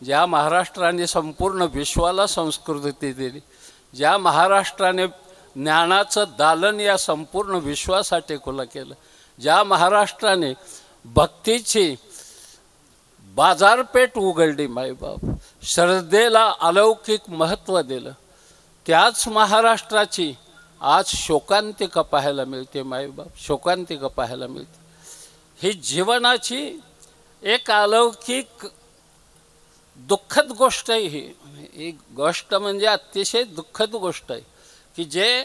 ज्या महाराष्ट्राने संपूर्ण विश्वाला संस्कृती दिली, ज्या महाराष्ट्राने ज्ञानाचं दालन या संपूर्ण विश्वासाठी खुलं केलं, ज्या महाराष्ट्राने भक्तीची बाजारपेठ उघडली मायबाप, श्रद्धेला अलौकिक महत्त्व दिलं, त्याच महाराष्ट्राची आज शोकांतिका पाहायला मिळते मायबाप, शोकांतिका पाहायला मिळते। ही जीवनाची एक अलौकिक दुःखद गोष्ट आहे। ही गोष्ट म्हणजे अतिशय दुःखद गोष्ट आहे की जे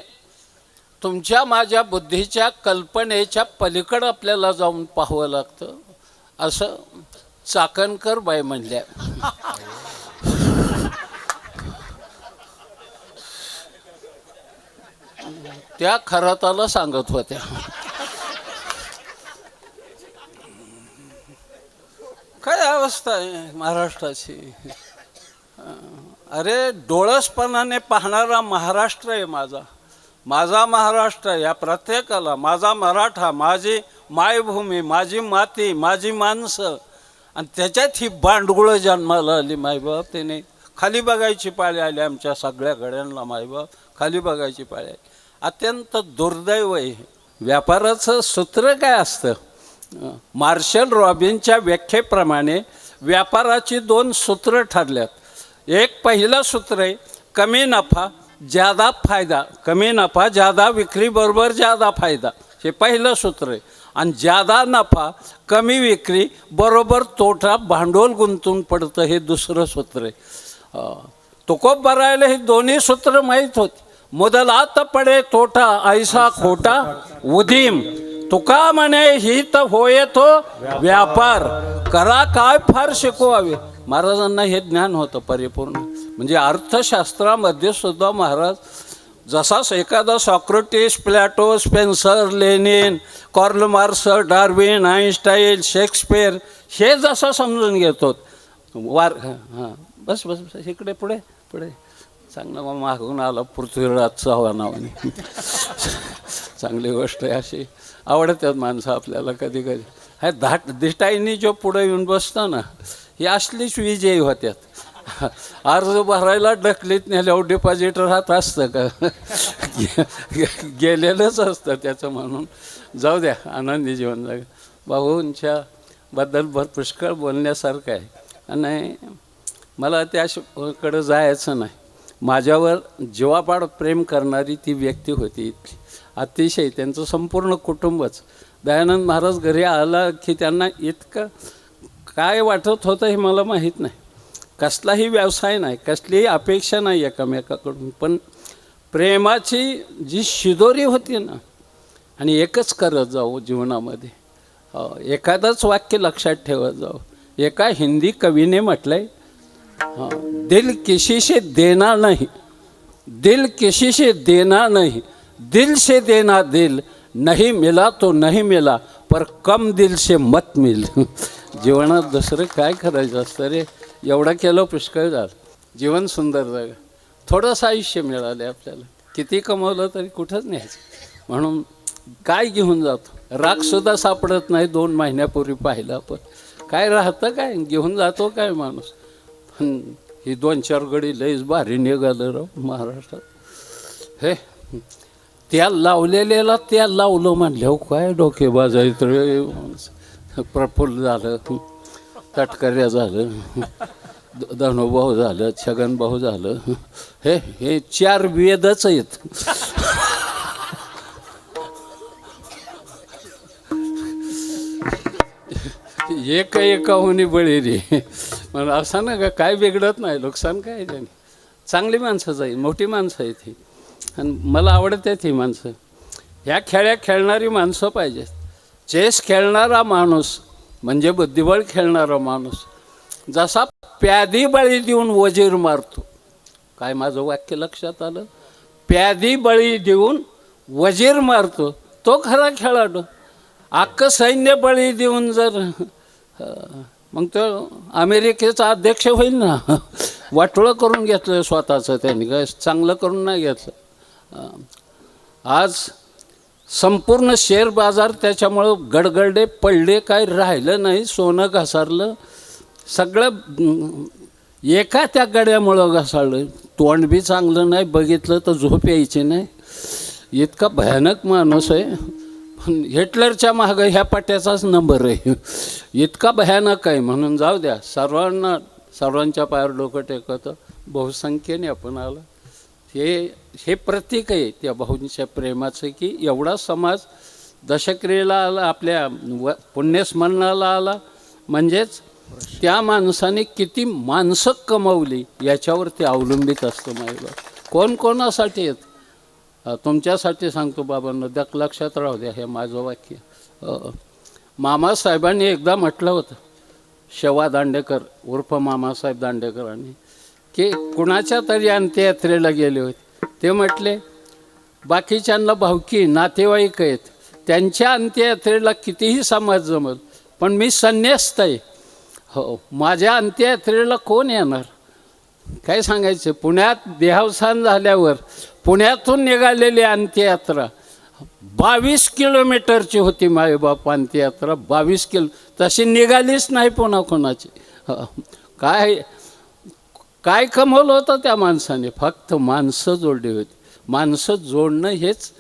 तुमच्या माझ्या बुद्धीच्या कल्पनेच्या पलीकडं आपल्याला जाऊन पाहावं लागतं, असं चाकणकर बाई म्हणल्या। त्या खराताला सांगत होत्या। काय अवस्था आहे महाराष्ट्राची। अरे डोळसपणाने पाहणारा महाराष्ट्र आहे माझा, माझा महाराष्ट्र। या प्रत्येकाला माझा मराठा, माझी मायभूमी, माझी माती, माझी माणसं, आणि त्याच्यात ही बांडगुळं जन्माला आली मायबाप। त्याने खाली बघायची पाळी आली आमच्या सगळ्या गड्यांना मायबाप, खाली बघायची पाळी आली। अत्यंत दुर्दैव आहे। व्यापाराचं सूत्र काय असतं? मार्शल रॉबिनच्या व्याख्येप्रमाणे व्यापाराची दोन सूत्र ठरल्यात। एक पहिलं सूत्र आहे कमी नफा ज्यादा फायदा, कमी नफा ज्यादा विक्री बरोबर ज्यादा फायदा, हे पहिलं सूत्र आहे। आणि ज्यादा नफा कमी विक्री बरोबर तोटा भांडवल गुंतून पडतं, हे दुसरं सूत्र आहे। तुकोबरायला हे दोन्ही सूत्र माहीत होती। मुदलात पडे तोटा ऐसा खोटा उदीम, तुका म्हणे हित होय तो व्यापार, करा काय फार शिकवावे। महाराजांना हे ज्ञान होतं परिपूर्ण। म्हणजे अर्थशास्त्रामध्ये सुद्धा महाराज जसा एखादा Socrates, plateau, Spencer, Lenin, Karl Marx, Darwin, Einstein, Shakespeare हे जसं समजून घेतो हां बस बस बस इकडे पुढे पुढे चांगलं मग मागून आला पृथ्वीराज चव्हाण नावाने। चांगली गोष्ट आहे, अशी आवडतात माणसं आपल्याला कधी कधी। हे धाट दिष्टाईनी जो पुढे येऊन बसतो ना, ही असलीच विजयी होत्यात। अर्ज भरायला ढकलीत नेल्यावर डिपॉझिट राहत असतं का? गेलेलंच असतं त्याचं। म्हणून जाऊ द्या, आनंदी जीवन जगा। भाऊंच्या बद्दल पुष्कळ बोलण्यासारखं आहे आणि मला त्याकडं जायचं नाही। माझ्यावर जीवापाड प्रेम करणारी ती व्यक्ती होती इतकी, अतिशय। त्यांचं संपूर्ण कुटुंबच। दयानंद महाराज घरी आला की त्यांना इतकं काय वाटत होतं हे मला माहीत नाही। कसलाही व्यवसाय नाही, कसलीही अपेक्षा नाही एकमेकाकडून, पण प्रेमाची जी शिदोरी होती ना, आणि एकच करत जाऊ जीवनामध्ये। एखादंच वाक्य लक्षात ठेवत जाऊ। एका हिंदी कवीने म्हटलंय, दिल किसी से देना नहीं, दिल किसी से देना नहीं, दिल से देना दिल, नहीं मिला तो नहीं मिला पर कम दिल से मत मिल। जीवनात दुसरं काय करायचं असतं रे? एवढं केलं पुष्कळ झालं। जीवन सुंदर जागा, थोडंसं आयुष्य मिळालं आपल्याला, किती कमवलं तरी कुठंच न्यायचं। म्हणून काय घेऊन जातो? राखसुद्धा सापडत नाही 2 महिन्यापूर्वी पाहिलं आपण। काय राहतं काय, घेऊन जातो काय माणूस? पण ही 2-4 गडी लईच भारी निघालं राव महाराष्ट्रात। हे तेल लावलेल्याला तेल लावलं म्हणल्यावर काय डोके बाजायचं रे। प्रफुल्ल झालं, तटकऱ्या झालं, धनुभाऊ झालं, छगनभाऊ झालं, हे 4 वेदच आहेत। एकाहुनी बळी रे। पण असं ना का काय बिघडत नाही, नुकसान काय त्याने। चांगली माणसं जाईल, मोठी माणसं आहेत ही, आणि मला आवडतात ही माणसं। ह्या खेळ्या खेळणारी माणसं पाहिजेत। चेस खेळणारा माणूस म्हणजे बुद्धिबळ खेळणारा माणूस जसा प्यादी बळी देऊन वजीर मारतो, काय माझं वाक्य लक्षात आलं? प्यादी बळी देऊन वजीर मारतो तो खरा खेळाडू। अख्खं सैन्य बळी देऊन जर मग तो अमेरिकेचा अध्यक्ष होईल ना। वाटोळं करून घेतलं स्वतःचं त्यांनी, काय चांगलं करून नाही घेतलं। आज संपूर्ण शेअर बाजार त्याच्यामुळं गडगडे पडले, काय राहिलं नाही, सोनं घसारलं, सगळं एका त्या गड्यामुळं घसाळलं. तोंड बी चांगलं नाही, बघितलं तर झोप यायची नाही. इतका भयानक माणूस आहे. पण हिटलरच्या मागं ह्या पट्ट्याचाच नंबर आहे. इतका भयानक आहे. म्हणून जाऊ द्या, सर्वांच्या पायावर डोकं टेकवतं. बहुसंख्येने आपण आला. हे प्रतीक आहे त्या भाऊंच्या प्रेमाचं, की एवढा समाज दशक्रियेला आला, आपल्या पुण्यस्मरणाला आला. म्हणजेच त्या माणसाने किती माणसं कमवली याच्यावर ते अवलंबित असतं. मायबाप कोण कोणासाठी येत, तुमच्यासाठी सांगतो बाबांनो, लक्षात राहू द्या हे माझं वाक्य. मामासाहेबांनी एकदा म्हटलं होतं, शेवा दांडेकर उर्फ मामासाहेब दांडेकरांनी, की कुणाच्या तरी अंत्ययात्रेला गेले होते. ते म्हटले बाकीच्यांना भावकी नातेवाईक आहेत, त्यांच्या अंत्ययात्रेला कितीही समाज जमल, पण मी संन्यस्त आहे. हो, माझ्या अंत्ययात्रेला कोण येणार? काय सांगायचं. पुण्यात देहावसान झाल्यावर पुण्यातून निघालेली अंत्ययात्रा 22 किलोमीटरची होती. मायबाप अंत्ययात्रा 22 तशी निघालीच नाही पुन्हा कोणाची. काय कमवलं होतं त्या माणसाने? फक्त माणसं जोडली होती. माणसं जोडणं हेच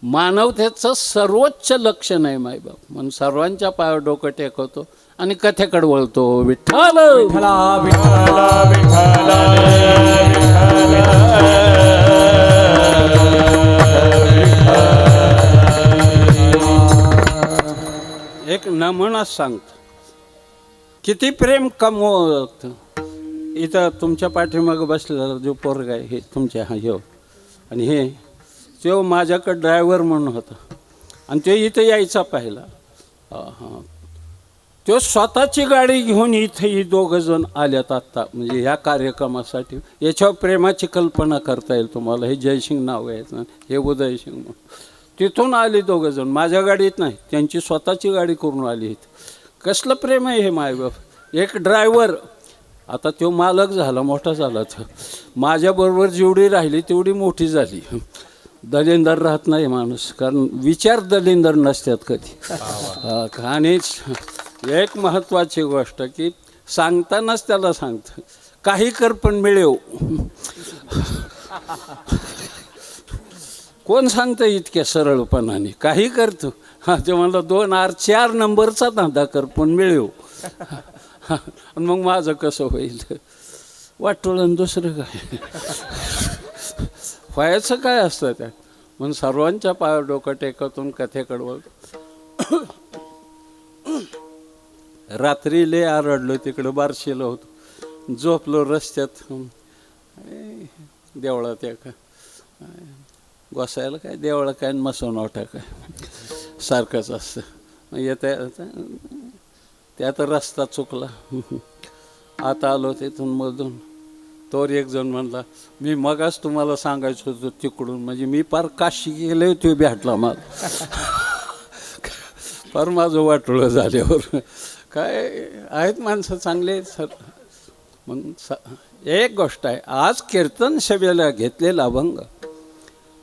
मानवतेचं सर्वोच्च लक्षण आहे मायबाप. म्हणून सर्वांच्या पायावर डोकं टेकवतो आणि कथेकडे वळतो. विठ्ठल विठ्ठला विठ्ठला विठ्ठला एक नमुना सांगतो, किती प्रेम कमवत. इथं तुमच्या पाठीमागं बसलेला जो पोरगा आहे हे तुमच्या हो, आणि हे तो माझ्याकडं ड्रायव्हर म्हणून होता, आणि तो इथं यायचा पाहिला. हां, तो स्वतःची गाडी घेऊन इथे ही दोघंजण आल्यात आत्ता, म्हणजे ह्या कार्यक्रमासाठी. याच्यावर प्रेमाची कल्पना करता येईल तुम्हाला. हे जयसिंग नाव आहे, हे उदयसिंग म्हणून. तिथून आली दोघंजण, माझ्या गाडीत नाही, त्यांची स्वतःची गाडी करून आली इथं. कसलं प्रेम आहे हे मायबाप. एक ड्रायव्हर, आता तो मालक झाला, मोठा झाला. तर माझ्याबरोबर जेवढी राहिली तेवढी मोठी झाली. दलिंदर राहत नाही माणूस, कारण विचार दलिंदर नसतात कधी. आणि एक महत्त्वाची गोष्ट, की सांगतानाच त्याला सांगतं, काही कर पण मिळेव. कोण सांगतं इतक्या सरळपणाने? काही करतो. हां, ते म्हणलं 2 4 नंबरचा धंदा कर पण मिळेव. आणि मग माझं कसं होईल? वाटोळं दुसरं काय व्हायचं काय असतं त्या. म्हणून सर्वांच्या पायावर डोकं टेकतून कथेकडं वळतो. रात्री लय आरडलो, तिकडं बारशीला होतो, झोपलो रस्त्यात. देवळात एका गोसायला काय देवळा काय मसवणवटा काय सारखंच असतं. येता त्यात रस्ता चुकला, आता आलो तिथून मधून. तोवर एक जण म्हणला, मी मगाच तुम्हाला सांगायचं होतं तिकडून, म्हणजे मी पार काशी गेले होते, भेटला मला. फार माझं वाटोळं झाल्यावर. काय आहेत माणसं चांगले सर. मग एक गोष्ट आहे, आज कीर्तन सभेला घेतलेला अभंग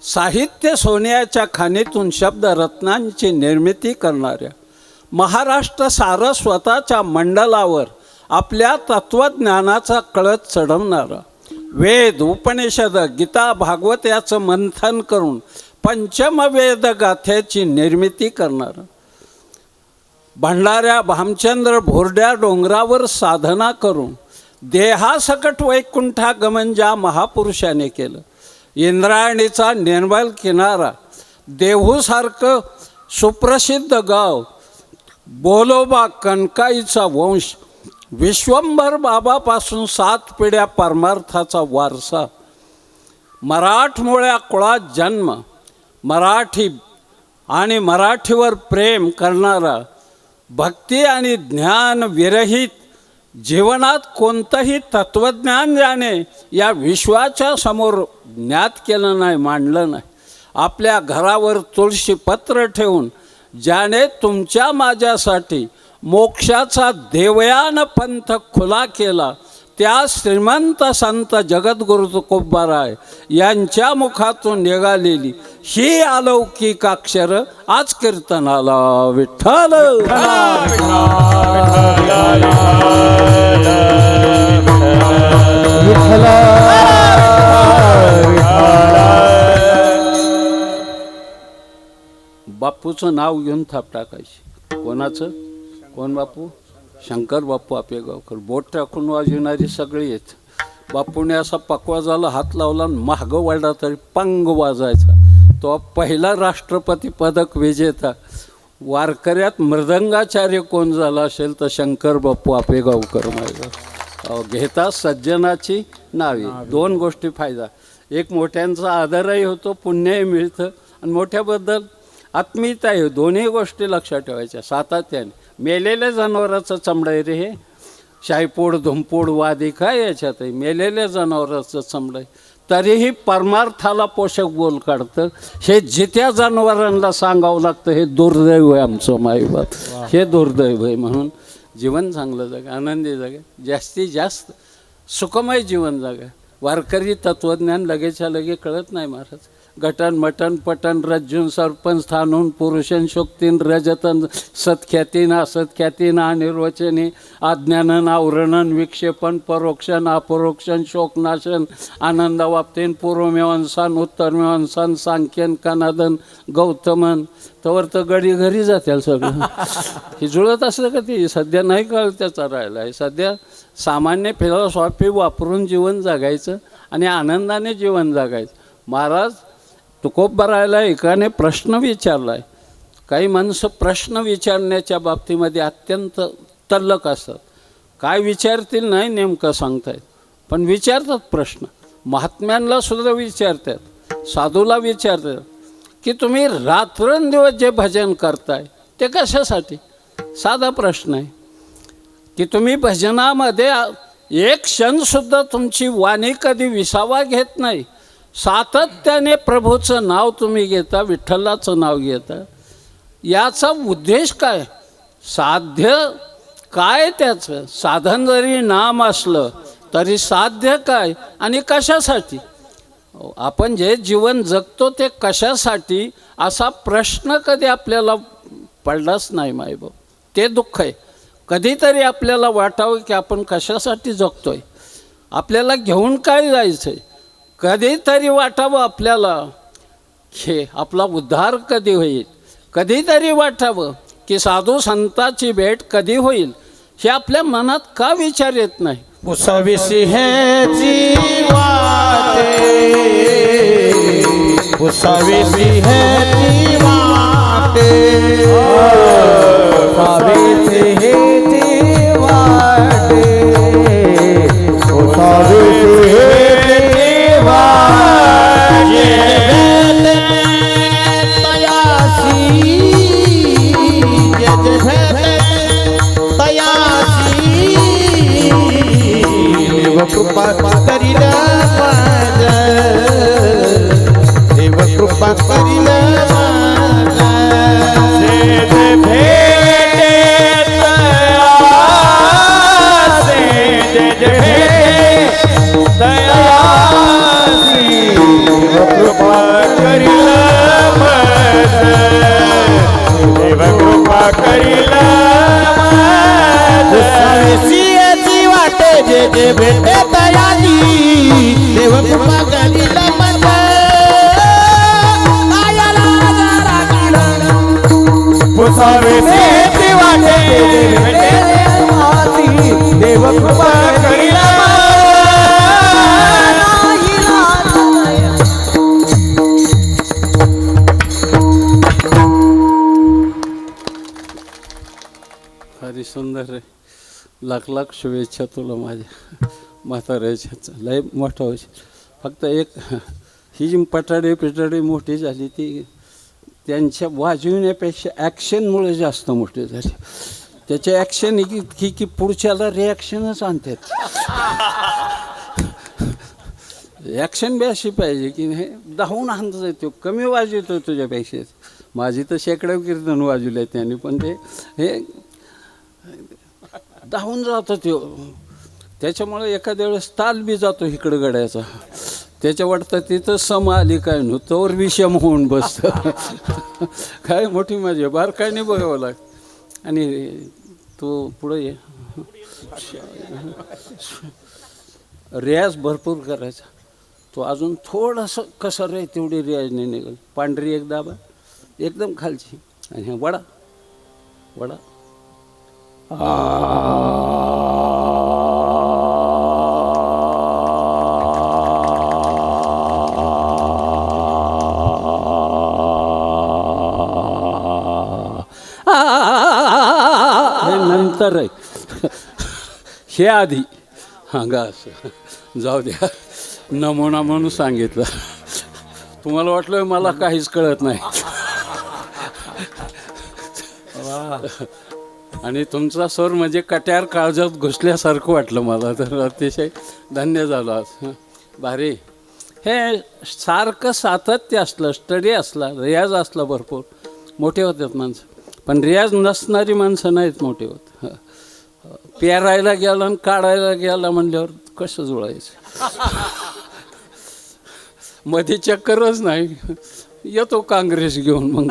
साहित्य सोन्याच्या खाणीतून शब्द रत्नांची निर्मिती करणाऱ्या, महाराष्ट्र सारस्वताच्या मंडलावर आपल्या तत्त्वज्ञानाचा कळस चढवणारा, वेद उपनिषद गीता भागवत याचं मंथन करून पंचमवेद गाथेची निर्मिती करणारा, भंडाऱ्या भामचंद्र भोरड्या डोंगरावर साधना करून देहासकट वैकुंठागमन ज्या महापुरुषाने केलं, इंद्रायणीचा निर्मल किनारा, देहूसारखं सुप्रसिद्ध गाव, बोलोबा कणकाईचा वंश, विश्वंभर बाबापासून 7 पिढ्या परमार्थाचा वारसा, मराठमोळ्या कुळात जन्म, मराठी आणि मराठीवर प्रेम करणारा, भक्ती आणि ज्ञान विरहित जीवनात कोणतंही तत्त्वज्ञान ज्याने या विश्वाच्या समोर ज्ञात केलं नाही, मांडलं नाही, आपल्या घरावर तुळशी पत्र ठेवून ज्याने तुमच्या माझ्यासाठी मोक्षाचा देवयान पंथ खुला केला, त्या श्रीमंत संत जगद्गुरु तुकोबाराय यांच्या मुखातून निघालेली ही अलौकिक अक्षर आज कीर्तनाला. विठ्ठल विठ्ठल. बापूचं नाव घेऊन थाप टाकायची. कोणाचं? कोण बापू? शंकर बापू आपेगावकर. बोट टाकून वाजवणारी सगळी आहेत. बापूने असा पकवाजाला हात लावला आणि मागं वळला तरी पंग वाजायचा. तो पहिला राष्ट्रपती पदक विजेता. वारकऱ्यात मृदंगाचार्य कोण झाला असेल तर शंकर बापू आपेगावकर. माझं घेता सज्जनाची नावे. दोन गोष्टी फायदा. एक मोठ्यांचा आदरही होतो, पुण्यही मिळतं, आणि मोठ्याबद्दल आत्मीयताही. दोन्ही गोष्टी लक्षात ठेवायच्या सातत्याने. मेलेल्या जनावराचं चमडं आहे रे हे. शायपोड धुमपोड वादी काय याच्यातही मेलेल्या जनावराचं चमडं आहे. तरीही परमार्थाला पोषक बोल काढतं. हे जित्या जनावरांना सांगावं लागतं. हे दुर्दैव आहे आमचं माईबाप. हे दुर्दैव आहे. म्हणून जीवन चांगलं जगा, आनंदी जगा, जास्तीत जास्त सुखमय जीवन जगा. वारकरी तत्त्वज्ञान लगेच्या लगे कळत नाही महाराज. गटन मटन पटन रज्जून सरपंच स्थानून पुरुषन शोक्तीन रजतन सत्ख्यातीन असत्ख्यातीन अनिर्वचनी अज्ञानन आवरणन विक्षेपण परोक्षण अपरोक्षण शोकनाशन आनंदवाप्तीन पूर्वमेवांसान उत्तरमेवांसान सांख्यन कनादन गौतमन. तवर तर गडी घरी जातील सगळं. हे जुळत असलं का ती सध्या नाही कळत त्याचा राहिला आहे. सध्या सामान्य फिलॉसॉफी वापरून जीवन जगायचं आणि आनंदाने जीवन जगायचं. महाराज तुकोबरायला एकाने प्रश्न विचारला आहे. काही माणसं प्रश्न विचारण्याच्या बाबतीमध्ये अत्यंत तल्लक असतात. काय विचारतील नाही नेमकं सांगतायत, पण विचारतात प्रश्न. महात्म्यांना सुद्धा विचारतात, साधूला विचारतात की तुम्ही रात्रंदिवस जे भजन करताय ते कशासाठी. साधा प्रश्न आहे की तुम्ही भजनामध्ये एक क्षणसुद्धा तुमची वाणी कधी विसावा घेत नाही. सातत्याने प्रभूचं नाव तुम्ही घेता, विठ्ठलाचं नाव घेता. याचा उद्देश काय? साध्य काय त्याचं? साधन जरी नाम असलं तरी साध्य काय आणि कशासाठी? आपण जे जीवन जगतो ते कशासाठी असा प्रश्न कधी आपल्याला पडलाच नाही मायबाप. ते दुःख आहे. कधीतरी आपल्याला वाटावं की आपण कशासाठी जगतोय, आपल्याला घेऊन काय जायचं आहे. कधीतरी वाटावं आपल्याला हे आपला उद्धार कधी होईल. कधीतरी वाटावं की साधू संताची भेट कधी होईल. हे आपल्या मनात का विचार येत नाही. पुसाविसी है जीवाते, पुसाविसी है जीवाते, पुसाविसी है जीवाते, पुसाविसी है कृपा करील माझा, देव कृपा करील माझा. कृपा करील देव कृपा करील पुसाविसी वाटे जे जे भेटे तयारी, देव कृपा करील माझा. पुसाविसी वाटे जे जे भेटे तयारी, देव कृपा करील हरी सुंदर आहे. लाख लाख शुभेच्छा तुला माझ्या म्हाताऱ्याच्या. लय मोठा होईल. फक्त एक ही जी पटाडे मोठी झाली ती त्यांच्या वाजविण्यापेक्षा ॲक्शनमुळे जास्त मोठी झाली. त्याच्या ॲक्शन इतकी की पुढच्याला रिॲक्शनच आणतात. ॲक्शन बी अशी पाहिजे की हे धावून आणता येतो. कमी वाजवतो तुझ्यापेक्षा. माझी तर शेकडो कीर्तन वाजवले त्यांनी, पण ते हे धावून जातो तो. त्याच्यामुळे एखाद्या वेळेस ताल बी जातो इकडं गड्याचा. त्याच्या वाटतं तिथं सम आली काय नव्हतं तोवर विषम होऊन बसतं. काय मोठी मजा. बारकाईने बघावं लागतं. आणि तो पुढं ये. रियाज भरपूर करायचा. तो अजून थोडंसं कसं रे तेवढी रियाजने निघाल. पांढरी एक दाबा एकदम खालची. आणि हे वडा वडा हे नंतर आहे हे आधी हांगा असं जाऊ द्या नमुना म्हणून सांगितलं तुम्हाला वाटलं मला काहीच कळत नाही आणि तुमचा स्वर म्हणजे कट्यार काळजात घुसल्यासारखं वाटलं मला तर अतिशय धन्य झालं आज भारी हे सारखं सातत्य असलं स्टडी असला रियाज असला भरपूर मोठे होतात माणसं पण रियाज नसणारी माणसं नाहीत मोठे होत पेरायला गेला आणि काढायला गेला म्हणल्यावर कसं जुळायचं मध्ये चक्करच नाही येतो काँग्रेस घेऊन मग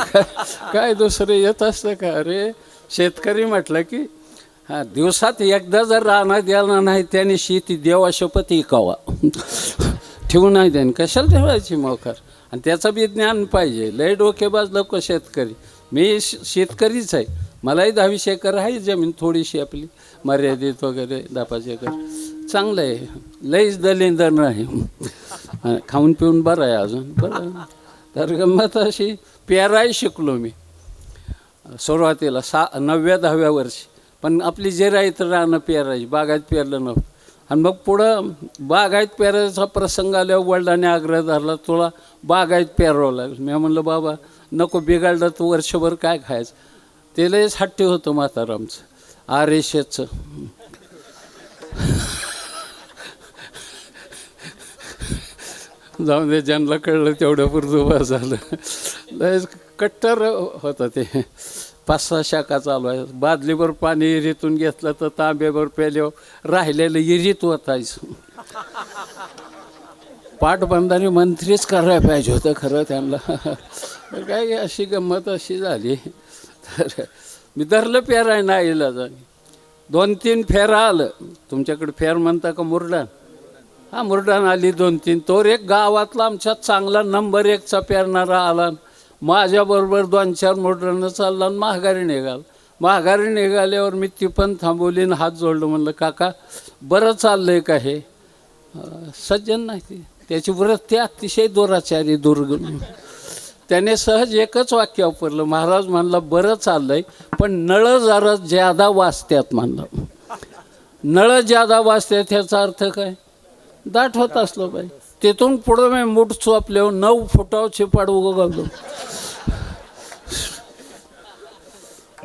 काय दुसरं येत असतं का अरे शेतकरी म्हटलं की हां दिवसात एकदा जर रानात गेला नाही त्याने शेती देवा शपथ इकावा ठेवू नाही त्याने कशाला ठेवायची मोकार आणि त्याचं बी ज्ञान पाहिजे लय डोकेबाज लोक शेतकरी मी शेतकरीच आहे मलाही 10-20 एकर आहे जमीन थोडीशी आपली मर्यादित वगैरे 10-5 एकर चांगलं आहे लईच दलिंदर नाही खाऊन पिऊन बरं आहे अजून बरं तर गंमत अशी पेराही शिकलो मी सुरुवातीला 9व्या-10व्या वर्षी पण आपली जे राहतं रानं पेरायची बागायत पेरलं नव्हतं आणि मग पुढं बागायत पेरायचा प्रसंग आल्यावर वडिलांनी आग्रह धरला तुला बागायत पेरावं लागेल मी म्हणलं बाबा नको बिघडलं तू वर्षभर काय खायचं ते लयच हट्टी होतं म्हातारं आमचं आरेशेचं जाऊन दे ज्यांना कळलं तेवढं पुरतं झालं लयच कट्टर होतं ते 5-6 शाखा चालू आहे बादलीभर पाणी इरीतून घेतलं तर तांब्याभर प्याल्यावर राहिलेलं इरीत ओतायचं पाटबंधारे मंत्रीच करायला पाहिजे होतं खरं त्यांना काय अशी गंमत अशी झाली तर मी धरलं पेराय नाही इला 2-3 फेरा आलं तुमच्याकडे फेर म्हणता का मुरडान हां मुरडान आली 2-3 तोर एक गावातला आमच्यात चांगला नंबर 1चा पेरणारा आला माझ्याबरोबर 2-4 मुरडानं चालला आणि माघारी निघाल्यावर मी ती पण थांबवली आणि हात जोडलं म्हणलं काका बरं चाललंय का हे सज्जन नाही त्याची वृत्ती अतिशय दुराचारी दुर्गुण त्याने सहज एकच वाक्य वापरलं महाराज म्हणलं बरं चाललंय पण नळं जरा ज्यादा वाजत्यात म्हणलं नळं ज्यादा वाजत्यात ह्याचा अर्थ काय दाट होत असलं पाहिजे तिथून पुढं मी मूठ चोपल्यावर 9 फुटावर चिपाड उगवलो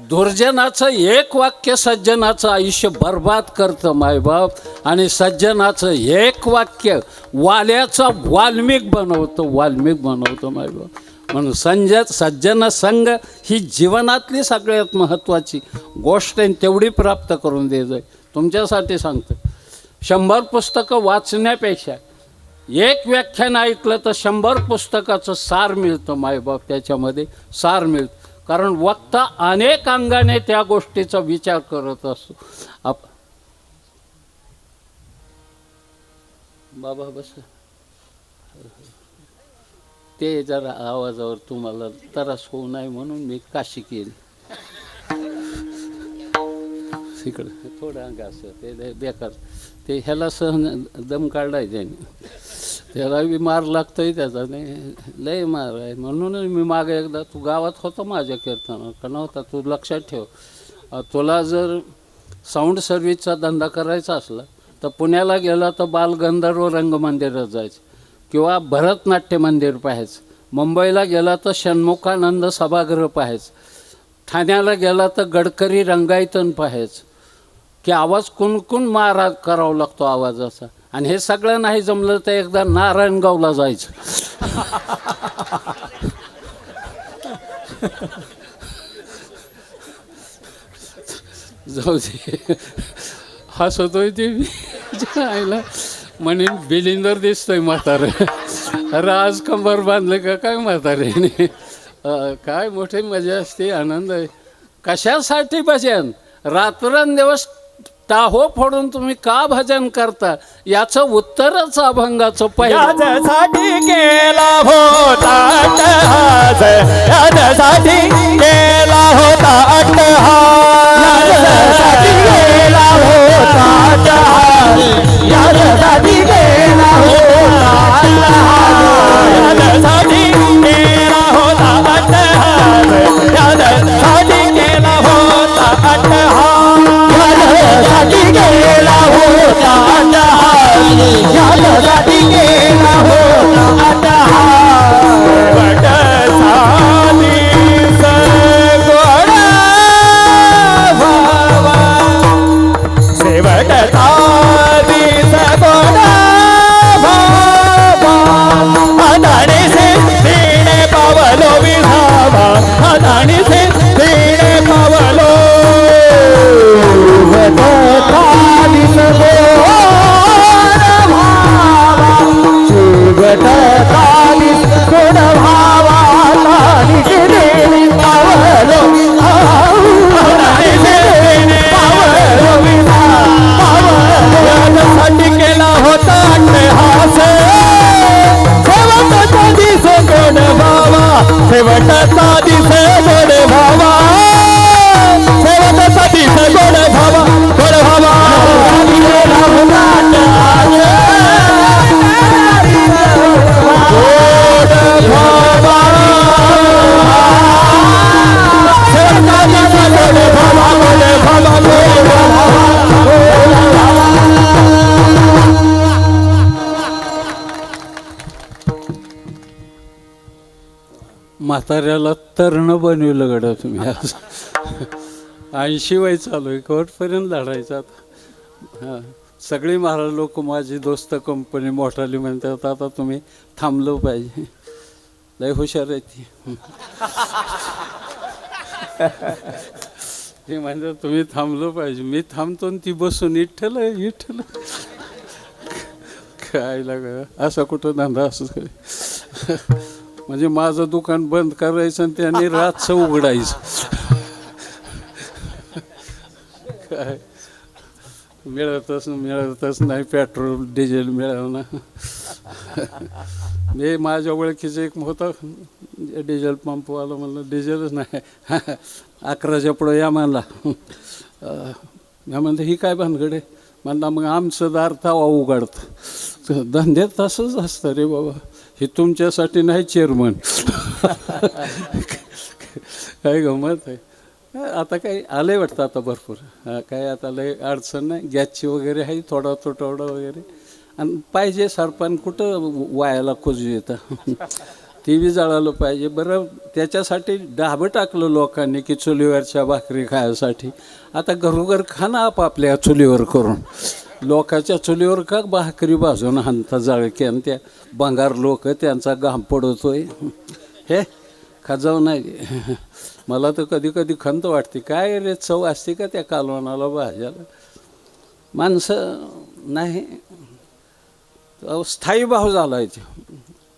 दुर्जनाचं एक वाक्य सज्जनाचं आयुष्य बर्बाद करतं मायबाप आणि सज्जनाचं एक वाक्य वाल्याचा वाल्मिक बनवतं मायबाप म्हणून सज्जन संघ ही जीवनातली सगळ्यात महत्त्वाची गोष्ट आहे तेवढी प्राप्त करून दे जाय तुमच्यासाठी सांगतो 100 पुस्तकं वाचण्यापेक्षा एक व्याख्यान ऐकलं तर 100 पुस्तकाचं सार मिळतं मायबाप त्याच्यामध्ये सार मिळतं कारण वक्ता अनेक अंगाने त्या गोष्टीचा विचार करत असतो बाबा बस ते जरा आवाजावर तुम्हाला त्रास होऊ नये म्हणून मी काशी केली तिकडं थोडं अंग असं ते बेकार ते ह्याला सहन दम काढलाय त्याने त्याला बी मार लागतोय त्याचा नाही लय मार आहे म्हणूनच मी मागे एकदा तू गावात होता माझ्या कीर्तनात का नव्हता तू लक्षात ठेव तुला जर साऊंड सर्व्हिसचा धंदा करायचा असला तर पुण्याला गेला तर बालगंधर्व रंगमंदिरात जायचं किंवा भरतनाट्य मंदिर पाहायचं मुंबईला गेला तर षण्मुखानंद सभागृह पाहायचं ठाण्याला गेला तर गडकरी रंगायतन पाहायचं की आवाज कुणकुण मारा करावा लागतो आवाजाचा आणि हे सगळं नाही जमलं तर एकदा नारायणगावला जायचं जाऊ दे हसतोय ते आईला म्हणेन बिलिंदर दिसतोय म्हातारं अरे आज कंबर बांधलं का काय म्हातारे काय मोठी मजा असते आनंद आहे कशासाठी भजन रात्रंदिवस टाहो फोडून तुम्ही का भजन करता याचं उत्तरच अभंगाचं पहिलं. याच्यासाठी केला होता अट्टहास, याच्यासाठी केला होता अट्टहास, याच्यासाठी केला होता अट्टहास, याच्यासाठी केला होता अट्टहास, याच्यासाठी केला होता अट्टहास, याच्यासाठी केला होता अट्टहास, याच्यासाठी केला होता अट्टहास, याच्यासाठी केला होता अट्टहास. वटसाली सगोडा भावा, शेवटसाली सगोडा भावा, हाताने से तिने पावलो विधावा, हाताने से तिने पावलो वटसाली सगोडा भावा, शेवटसाली सगोडा भावा, हाताने से तिने पावलो, हाताने से तिने पावलो विधावा, याच्यासाठी केला होता अट्टहास, शेवटचा दिस गोड भावा, शेवटचा दिस गोड भावा, शेवटचा दिस गोड भावा, गोड भावा. म्हाताऱ्याला तरण बनविलं गड्या तुम्ही आज. 80 वय चालू आहे, कोर्टपर्यंत लढायचं आता. हां, सगळी महाराज लोक माझी दोस्त कंपनी मोठाली म्हणतात आता तुम्ही थांबलो पाहिजे. लय हुशार आहे ती. ते म्हणतात तुम्ही थांबलो पाहिजे. मी थांबतो आणि ती बसून इठ्ठल इठ्ठल काय लाग असा कुठं धंदा असं. म्हणजे माझं दुकान बंद करायचं आणि त्यांनी रातचं उघडायचं. काय मिळतच नाही पेट्रोल डिझेल मिळवणं. मी माझ्या ओळखीचं एक होता डिझेल पंपवाला, म्हणलं डिझेलच नाही 11च्या पुढं या म्हणला. मी म्हणलं ही काय भानगड आहे म्हणला. मग आमचं दार तवा उघडतं. धंद्यात तसंच असतं रे बाबा. हे तुमच्यासाठी नाही चेअरमन. काय गमत आहे. आता काही आलं आहे वाटतं आता भरपूर. काय आता लय अडचण नाही. गॅसची वगैरे आहे थोडा तुटवडा वगैरे. आणि पाहिजे सरपण कुठं वायाला खोजू येतं. टी व्ही जळालं पाहिजे. बरं त्याच्यासाठी डाबं टाकलं लोकांनी की चुलीवरच्या भाकरी खायसाठी. आता घरोघर खाणं आपापल्या चुलीवर करून. लोकांच्या चुलीवर का भाकरी भाजून हाणता जाळकी आणि त्या बंगार लोक त्यांचा घाम पडतोय. हे खाजाव नाही. मला तर कधी कधी खंत वाटते. काय रे चव असते का त्या कालवणाला भाज्याला. माणसं नाही स्थायी भाव झाला आहे. ते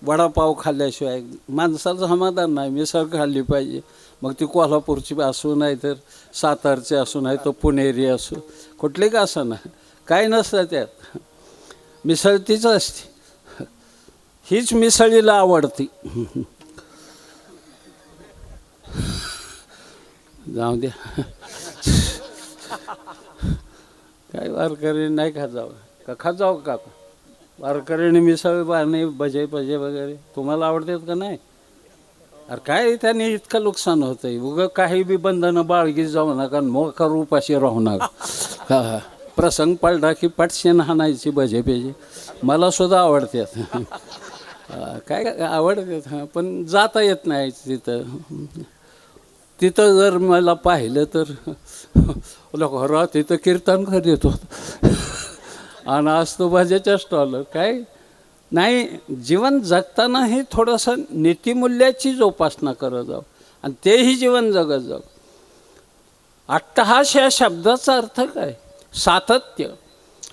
वडापाव खाल्ल्याशिवाय माणसाचं समाधान नाही. मिसळ खाल्ली पाहिजे. मग ती कोल्हापूरची असू नाही तर सातारची असू नाही तर पुणेरी असू कुठली का असं ना. काय नसतं त्यात. मिसळ तीच असते. हीच मिसळीला आवडती. जाऊ द्या. काय वारकरी नाही खा जावं का खा जावं का. वारकऱ्याने मिसळ बारणे भजे भजे वगैरे तुम्हाला आवडतात का नाही. अरे काय त्याने इतकं नुकसान होतं आहे. उगं काही बी बंधनं बाळगी जाऊ नका. मोकार उपाशी राहू नका. प्रसंग पडला की पटशेन हाणायची भजे पेजे. मला सुद्धा आवडतात. काय आवडतात. हां पण जाता येत नाही तिथं. तिथं जर मला पाहिलं तर घरात तिथं कीर्तन करीत होतं. आणि आज तो भाज्याच्या स्टॉलवर काय नाही. जीवन जगतानाही थोडंसं नीतिमूल्याची जोपासना करत जावं आणि तेही जीवन जगत जावं. अट्टहास या शब्दाचा अर्थ काय. सातत्य.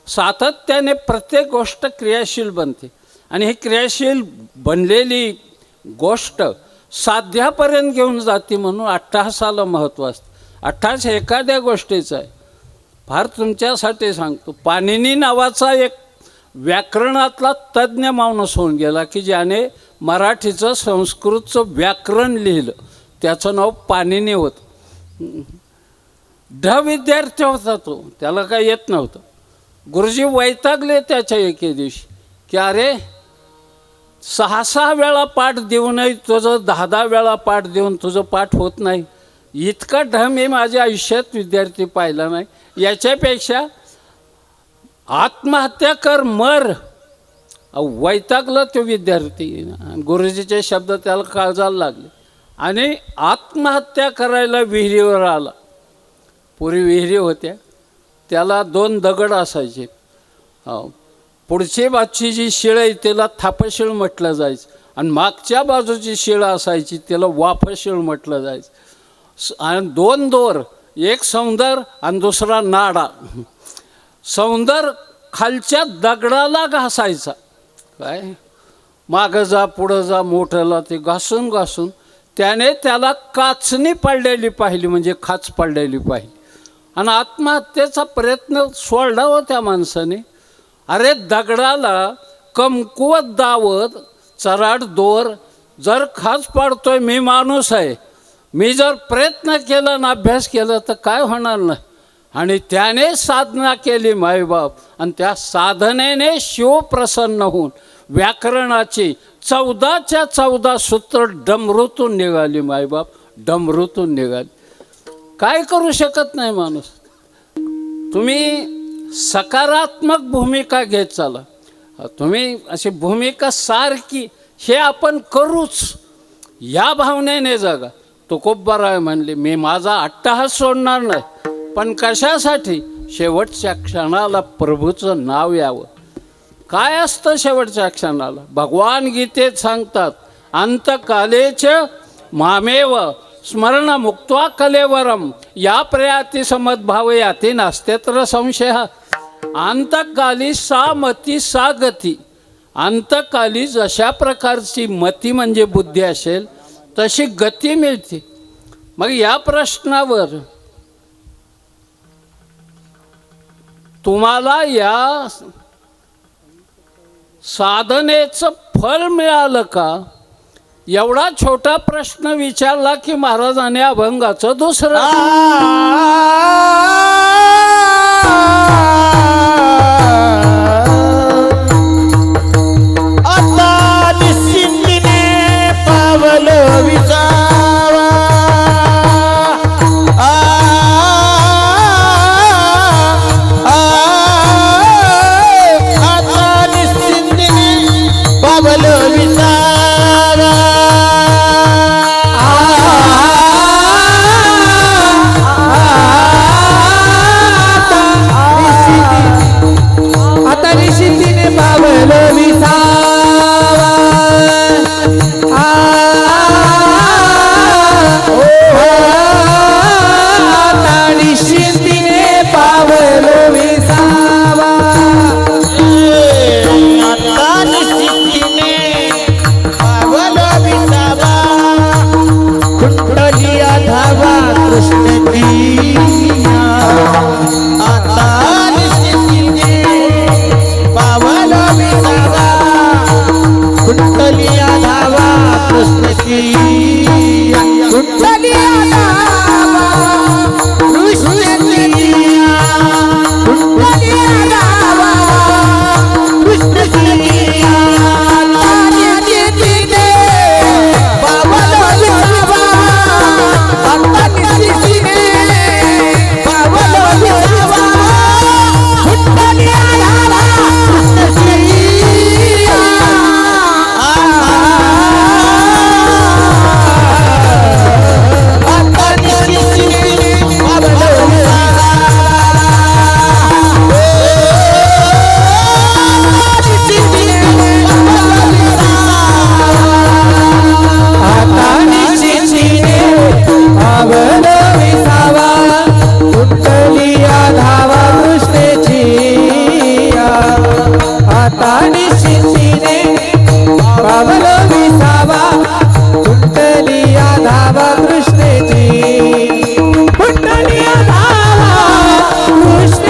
सातत्याने प्रत्येक गोष्ट क्रियाशील बनते आणि ही क्रियाशील बनलेली गोष्ट साध्यापर्यंत घेऊन जाते. म्हणून अट्टहासाला महत्त्व असतं. अट्टहास एखाद्या गोष्टीचं आहे फार तुमच्यासाठी सांगतो. पाणिनी नावाचा एक व्याकरणातला तज्ज्ञ माणूस होऊन गेला की ज्याने मराठीचं संस्कृतचं व्याकरण लिहिलं. त्याचं नाव पाणिनी होतं. विद्यार्थी होता तो, त्याला काही येत नव्हतं. गुरुजी वैतागले त्याच्या एके दिवशी की अरे 6-6 वेळा पाठ देऊनही तुझं 10-10 वेळा पाठ देऊन तुझं पाठ होत नाही. इतका मी माझ्या आयुष्यात विद्यार्थी पाहिला नाही. याच्यापेक्षा आत्महत्या कर मर. वैतागलं तो विद्यार्थी. गुरुजीचे शब्द त्याला काळजाला लागले आणि आत्महत्या करायला विहिरीवर आला. पुरी विहिरी होत्या, त्याला 2 दगड असायचे. पुढची बाजूची जी शिळ आहे त्याला थापशिळ म्हटलं जायचं आणि मागच्या बाजूची शिळ असायची त्याला वाफशिळ म्हटलं जायचं. आणि 2 दोर, एक सौंदर आणि दुसरा नाडा. सौंदर खालच्या दगडाला घासायचा. काय मागं जा पुढं जा मोठ्याला ते घासून घासून त्याने त्याला काचणी पडलेली पाहिली, म्हणजे खाच पडलेली पाहिली. आणि आत्महत्येचा प्रयत्न सोडला हो त्या माणसाने. अरे दगडाला कमकुवत दावत चराड दोर, जर खाच पाडतोय मी माणूस आहे, मी जर प्रयत्न केला ना अभ्यास केला तर काय होणार नाही. आणि त्याने साधना केली मायबाप, आणि त्या साधनेने शिव प्रसन्न होऊन व्याकरणाची 14च्या 14 सूत्र डमरूतून निघाली मायबाप, डमरूतून निघाली. काय करू शकत नाही माणूस. तुम्ही सकारात्मक भूमिका घेत चाला. तुम्ही अशी भूमिका सारखी हे आपण करूच या भावनेने जगा. तुकोबाराय म्हणले मी माझा अट्टहास सोडणार नाही, पण कशासाठी? शेवटच्या क्षणाला प्रभूचं नाव यावं. काय असतं शेवटच्या क्षणाला? भगवान गीतेत सांगतात अंतकालेच मामेव स्मरण मुक्त्वा कलेवरम या प्रयाती समद्भाव याती नास्तेत्र संशय. अंतकाली सा मती सा गती. अंतकाली जशा प्रकारची मती म्हणजे बुद्धी असेल तशी गती मिळते. मग या प्रश्नावर तुम्हाला या साधनेचं फल मिळालं का? एवढा छोटा प्रश्न विचारला की महाराजांनी अभंगाचं दुसरं आता निश्चिंतीने पावल विसावा. आता निश्चिंतीने पावल विसावा. आता निश्चिंतीने पावल विसावा. आता निश्चिंतीने पावल विसावा. आता निश्चिंतीने पावल विसावा. कुंडली धावा कृष्ण दिया. आता निश्चिंतीने पावल विसावा. कुंडली धावा कृष्ण दिया. कुंडली धावा कृष्ण दिया. कुंडली धावा कृष्ण दिया. पावल विसावा. आता निश्चिंतीने पावल विसावा. कुंडली धावा कृष्ण दिया. आता निश्चिंतीने पावल विसावा. आता निश्चिंतीने पावल विसावा. कुंडली धावा कृष्णेची. आता निश्चिंतीने पावल विसावा. कुंडली धावा कृष्णेची. कुंडली धावा कृष्ण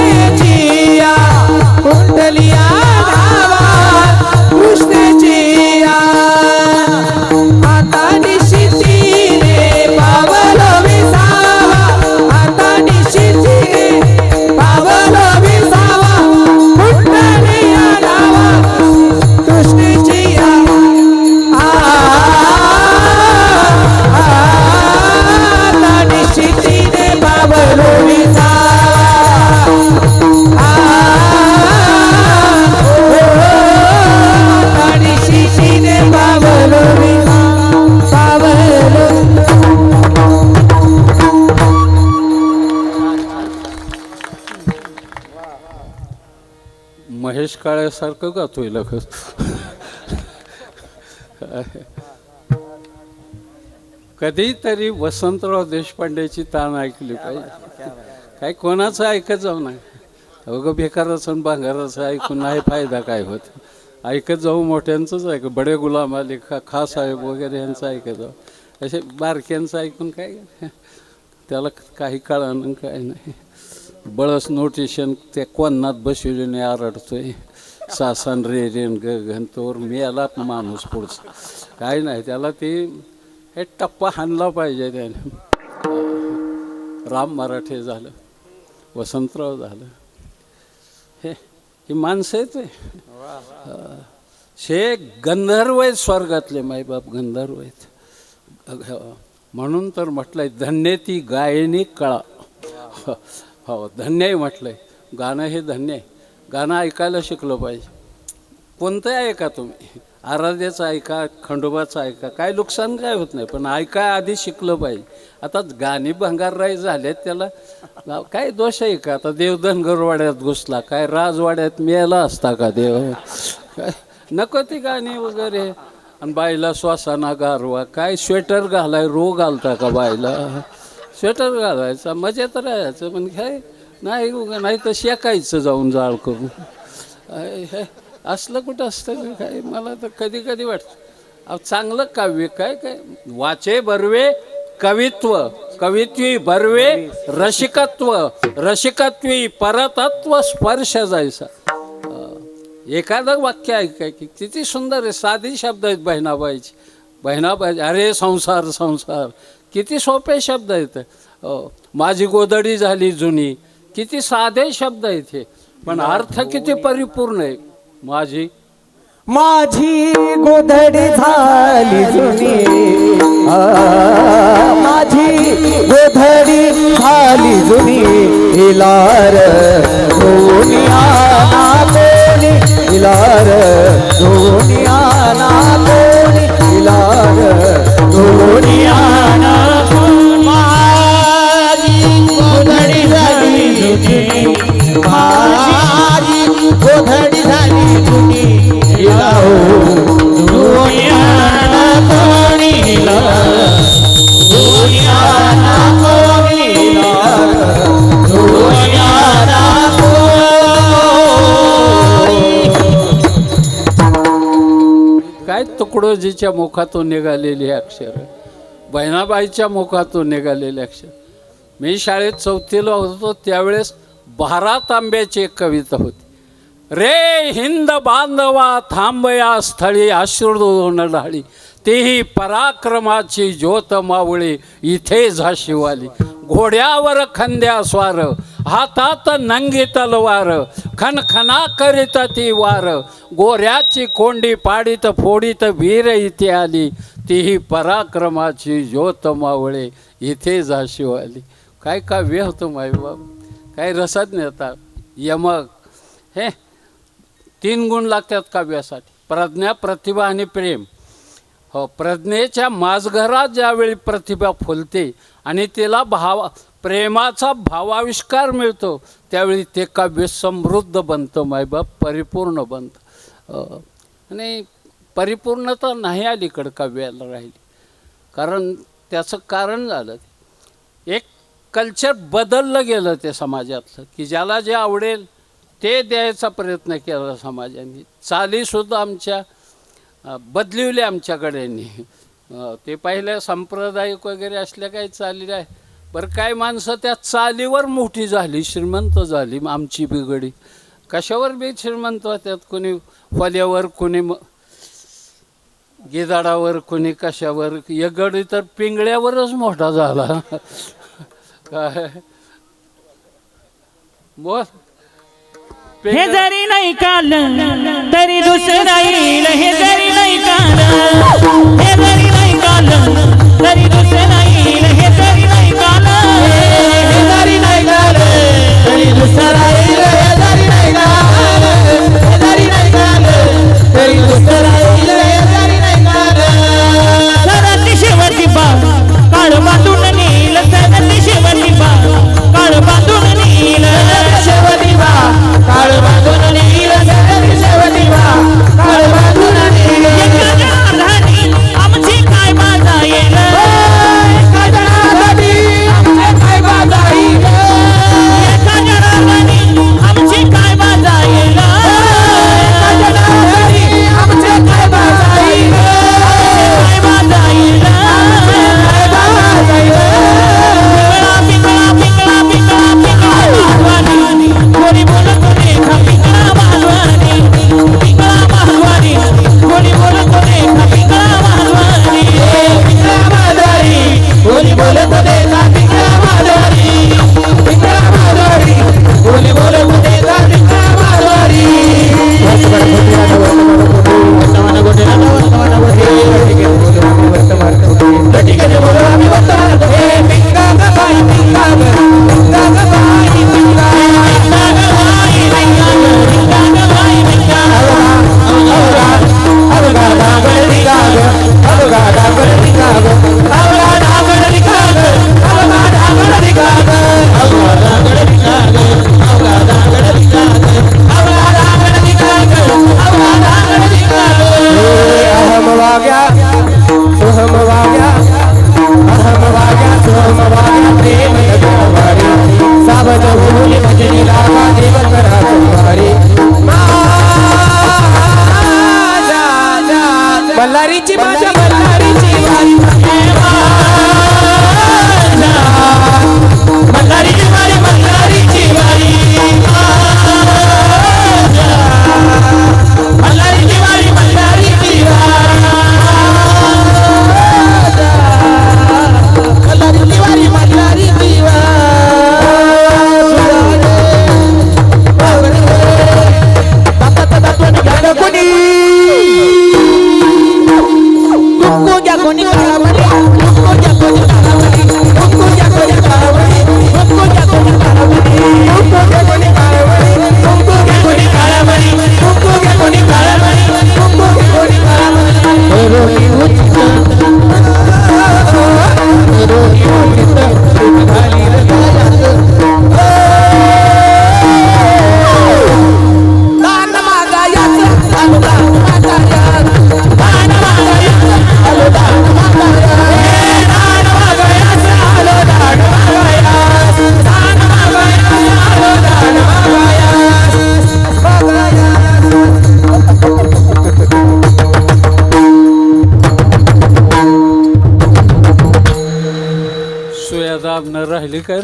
काळ्यासारखं गातोय लगेच. कधीतरी वसंतराव देशपांडेची ताण ऐकली पाहिजे. काय कोणाचं ऐकत जाऊ नये. अगं बेकाराचं आणि भांगाराचं ऐकून नाही फायदा काय होत. ऐकत जाऊ मोठ्यांचंच ऐक. बडे गुलाम अली खा साहेब वगैरे यांचं ऐकत जाऊ. असे बारक्यांचं ऐकून काय त्याला काही कळलं काय नाही. बळस नोटिशन त्या कोणात बसविल्याने आरडतोय. सासन रे रेन गगन तोर मेला माणूस पुढचा काय नाही. त्याला ती हे टप्पा हाणला पाहिजे त्याने. राम मराठे झालं, वसंतराव झालं, ही माणसं आहेत. हे गंधर्व आहेत स्वर्गातले मायबाप, गंधर्व आहेत. म्हणून तर म्हटलंय धन्य ती गायनी कळा. हो धन्य आहे म्हटलंय. गाणं हे धन्य आहे. गाणं ऐकायला शिकलं पाहिजे. कोणतंही ऐका तुम्ही, आराध्याचं ऐका, खंडोबाचं ऐका, काय नुकसान काय होत नाही, पण ऐकाय आधी शिकलं पाहिजे. आता गाणी भंगारराई झालेत, त्याला काय दोष आहे का? आता देव धनगरवाड्यात घुसला, काय राजवाड्यात मेला असता का देव? काय नको ती गाणी वगैरे. आणि बाईला श्वासाना गारवा, काय स्वेटर घालाय रो घालता का बाईला? स्वेटर घालायचा मजेत राहायचं, पण काय नाही नाही तर शेकायचं जाऊन जाळ करून. हे असलं कुठं असतं काय? मला तर कधी कधी वाटतं चांगलं काव्य काय काय वाचे बर्वे कवित्व, कवित्वी बर्वे रसिकत्व, रसिकत्वी परतत्व स्पर्श जायचा. एखादं वाक्य ऐकाय की किती सुंदर आहे. साधी शब्द आहेत बहिणाबाईची. बहिणाबाई अरे संसार संसार, किती सोपे शब्द आहेत. माझी गोदडी झाली जुनी, किती साधे शब्द आहेत हे, पण अर्थ किती परिपूर्ण आहे. माझी गोधडी झाली जुनी, माझी गोधडी झाली जुनी, इलार दुनिया ना कोणी, इलार दुनिया ना कोणी, इलार दुनिया ना कोणी. माझी गोधडी झाली जुनी, माझी गोधडी झाली जुनी, इलार दुनिया ना कोणी, इलार दुनिया ना कोणी, इलार दुनिया ना कोणी. काय तुकडोजीच्या मुखातून निघालेली अक्षर, बहिणाबाईच्या मुखातून निघालेले अक्षर. मी शाळेत चौथीला होतो त्यावेळेस 12 तांब्याची एक कविता होती. रे हिंद बांधवा थांबया स्थळी अश्रुधून ढाळी, तेही पराक्रमाची ज्योत मावळी इथे झाशीवाली. घोड्यावर खंद्या स्वार, हातात नंगी तलवार, खनखना करीत ती वार, गोऱ्याची कोंडी पाडीत फोडीत वीर इथे आली, तीही पराक्रमाची ज्योत मावळे इथे झाशीवाली. काय काव्य होतं मायबाप, काय रसात नेतात. यमक हे 3 गुण लागतात काव्यासाठी: प्रज्ञा, प्रतिभा आणि प्रेम. हो, प्रज्ञेच्या माझघरात ज्यावेळी प्रतिभा फुलते आणि तिला प्रेमाचा भावाविष्कार मिळतो, त्यावेळी ते काव्य समृद्ध बनतं मायबाप, परिपूर्ण बनतं. आणि परिपूर्णता नाही अलीकडं काव्याला राहिली. कारण त्याचं कारण झालं, एक कल्चर बदललं गेलं ते समाजातलं, की ज्याला जे आवडेल ते द्यायचा प्रयत्न केला समाजाने. चालीसुद्धा आमच्या बदलिवल्या आमच्याकडेनी. ते पहिल्या सांप्रदायिक वगैरे असल्या काही चाली आहे बरं. काय माणसं त्या चालीवर मोठी झाली, श्रीमंत झाली. आमची बिघडी कशावर बी श्रीमंत होत्यात, कोणी फल्यावर, कोणी गिधाडावर, कोणी कशावर. एक गडी तर पिंगळ्यावरच मोठा झाला. काय बोल. हे जरी नाही काल तरी दुसरा येईल, हे जरी नाही काल, हे जरी नाही काल तरी दुसरा येईल, हे जरी नाही काल, हे जरी नाही काल तरी दुसरा येईल, हे जरी नाही काल, हे जरी नाही काल तरी दुसरा येईल, हे जरी नाही काल. सरती शेवटी बाग काळ बांधून नेईल, सरती शेवटी बाग काळ बांधून नेईल, शेवटी बा काळ बांधून नेईल, मल्हारीची माझ्या मल्हारीची वारी मल्हारीची वारी मल्हारीची वारी मल्हारीची वारी मल्हारीची वारी मल्हारीची कोणी काळामध्ये दाब न राहिली काय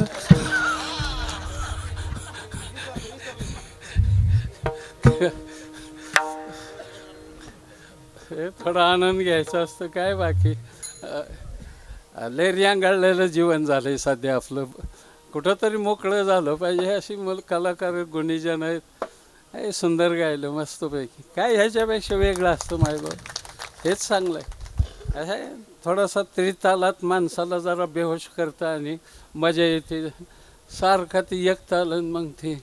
हे थोडा आनंद घ्यायचा असतं काय बाकी लय रियांगाळलेलं जीवन झालंय सध्या आपलं कुठंतरी मोकळं झालं पाहिजे अशी कलाकार गुणीजन आहेत हे सुंदर गायलं मस्तपैकी काय ह्याच्यापेक्षा वेगळं असतं मायबाप हेच चांगलं आहे हे थोडासा त्रितालात माणसाला जरा बेहोश करतं आणि मजा येते सारखा ती एक ताल मग ती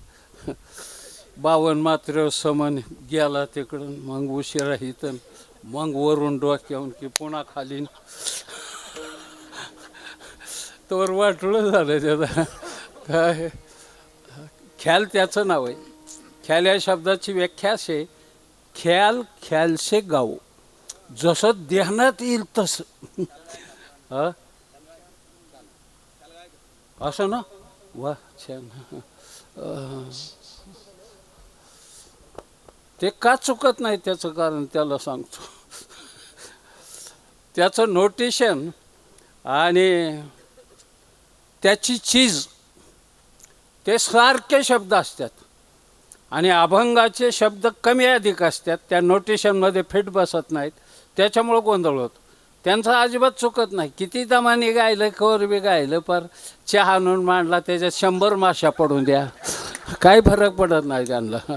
52 मात्र समन गेला तिकडून मग उशिरा इथं मग वरून डोक्यावून की पुन्हा खाली तोवर वाटलं झालं त्याला काय ख्याल त्याचं नाव आहे ख्याल या शब्दाची व्याख्या असे ख्याल ख्यालसे गाव जसं ध्यानात येईल तसं असं ना वा छान ते का चुकत नाही त्याचं कारण त्याला सांगतो त्याचं नोटेशन आणि त्याची चीज ते सारखे शब्द असतात आणि अभंगाचे शब्द कमी अधिक असतात त्या नोटेशनमध्ये फिट बसत नाहीत त्याच्यामुळं गोंधळ होतो त्यांचं अजिबात चुकत नाही किती दमाने गायलं कवर बी गायलं पर चहा आणून मांडला त्याच्यात 100 माशा पडून द्या काही फरक पडत नाही त्यांना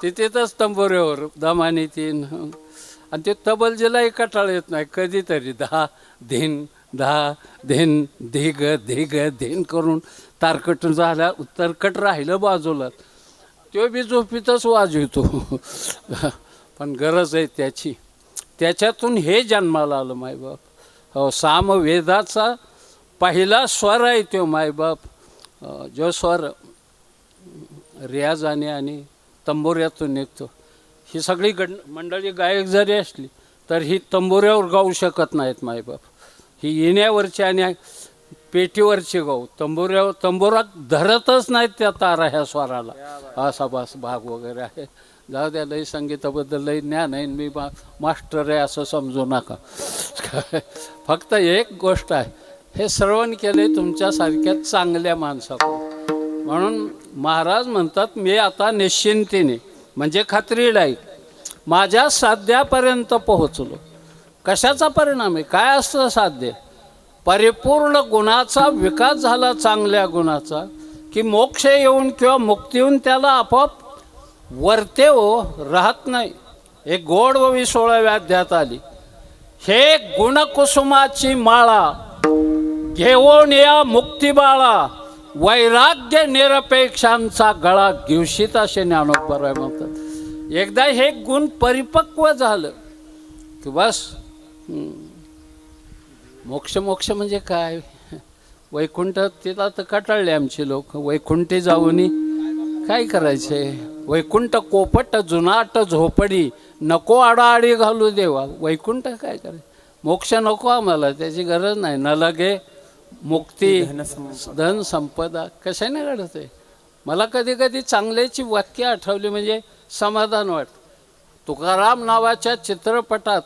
तिथेच तंबोऱ्यावर दमाने 3 आणि ते तबलजीलाही कटाळ येत नाही कधीतरी 10 धिन 10 धिन धिग धिग धिन करून तारकट झाल्या तरकट राहिलं बाजूला तो बी झोपीतच वाजवतो पण गरज आहे त्याची त्याच्यातून हे जन्माला आलं मायबाप हो सामवेदाचा पहिला स्वर आहे तो मायबाप जो स्वर रियाजाने आणि तंबोऱ्यातून निघतो ही सगळी मंडळी गायक जरी असली तर ही तंबोऱ्यावर गाऊ शकत नाहीत मायबाप ही येण्यावरची आणि पेटीवरची गाऊ तंबोरा धरतच नाहीत त्या तारा ह्या स्वराला असा बास भाग वगैरे आहे जाऊ द्या लई संगीताबद्दल लई ज्ञान आहे मी मास्टर आहे असं समजू नका फक्त एक गोष्ट आहे हे श्रवण केले तुमच्यासारख्या चांगल्या माणसाकडून म्हणून महाराज म्हणतात मी आता निश्चिंतीने म्हणजे खात्रीला आहे माझ्या साध्यापर्यंत पोहोचलो कशाचा परिणाम आहे काय असतं साध्य परिपूर्ण गुणाचा विकास झाला चांगल्या गुणाचा की मोक्ष येऊन किंवा मुक्ती येऊन त्याला आपोआप वर्ते हो राहत नाही एक गोड व 16व्या अध्यायात आली हे गुणकुसुमाची माळा घेऊन या मुक्ती बाळा वैराग्य निरपेक्षांचा गळा घेवशीत असे ज्ञानोबराय म्हणतात एकदा हे गुण परिपक्व झालं की बस मोक्ष मोक्ष म्हणजे काय वैकुंठ तिला तर कटाळले आमचे लोक वैकुंठी जाऊनी काय करायचे वैकुंठ कोपट जुनाट झोपडी नको आडाआडी घालू देवा वैकुंठ काय करायचं मोक्ष नको आम्हाला त्याची गरज नाही न लगे मुक्ती धन संपदा कशाने घडत आहे मला कधी कधी चांगल्याची वाक्य आठवली म्हणजे समाधान वाटतं तुकाराम नावाच्या चित्रपटात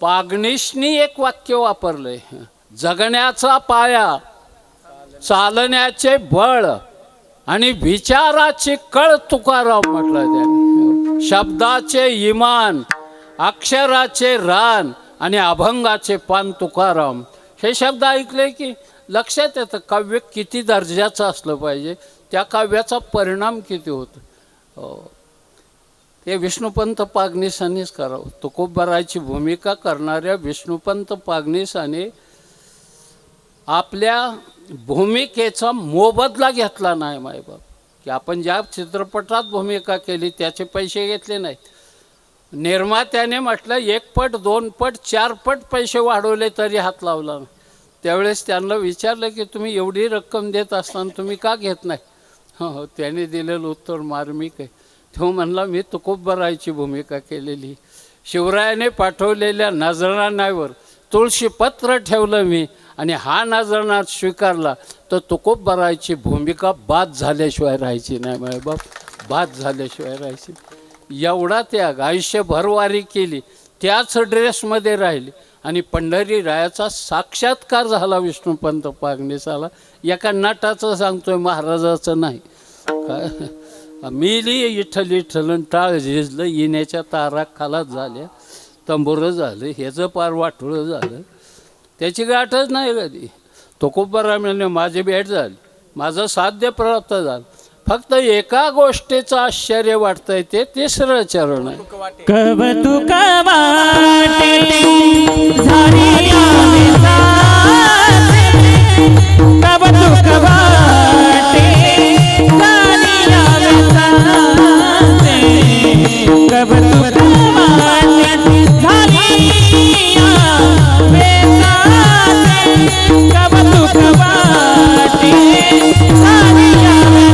पागणीशनी एक वाक्य वापरलंय, जगण्याचा पाया, चालण्याचे बळ आणि विचाराची कळ तुकाराम म्हटलं त्याने. शब्दाचे इमान, अक्षराचे रान आणि अभंगाचे पान तुकाराम. हे शब्द ऐकले की लक्षात येतं काव्य किती दर्जाचं असलं पाहिजे, त्या काव्याचा परिणाम किती होतो. ते विष्णुपंत पागनीसांनीच करावं. तुकोबरायची भूमिका करणाऱ्या विष्णुपंत पागनीसाने आपल्या भूमिकेचा मोबदला घेतला नाही मायबाप. की आपण ज्या चित्रपटात भूमिका केली त्याचे पैसे घेतले नाहीत. निर्मात्याने म्हटलं 1 पट 2 पट 4 पट पैसे वाढवले तरी हात लावला नाही. त्यावेळेस त्यांना विचारलं की तुम्ही एवढी रक्कम देत असताना तुम्ही का घेत नाही. हो, त्याने दिलेलं उत्तर मार्मिक आहे. तो म्हणला मी तुकोबरायची भूमिका केलेली, शिवरायाने पाठवलेल्या नजराण्यावर तुळशीपत्र ठेवलं मी आणि हा नजराणा स्वीकारला तर तुकोबरायची भूमिका बाद झाल्याशिवाय राहायची नाही मायबाप, बाद झाल्याशिवाय राहायची. एवढा त्याग, आयुष्यभर वारी केली, त्याच ड्रेसमध्ये राहिली आणि पंढरी रायाचा साक्षात्कार झाला विष्णुपंत पागनीसाला. एका नटाचं सांगतोय, महाराजाचं नाही. काय मिली इठल इठलन टाळ झिजलं, येण्याच्या तारा खालात झाल्या, तंबुरं झालं, ह्याचं पार वाटोळं झालं. त्याची गाठच नाही कधी. तुकोबरायाने माझी भेट झाली, माझं साध्य प्राप्त झालं. फक्त एका गोष्टीचं आश्चर्य वाटतंय, ते 3रं चरण आहे. कवतुक वाटे झाली आम्ही साथे, कवतुक वाटे झाली आम्ही साथे, कवतुक वाटे झाली आम्ही साथे, कवतुक वाटे झाली आम्ही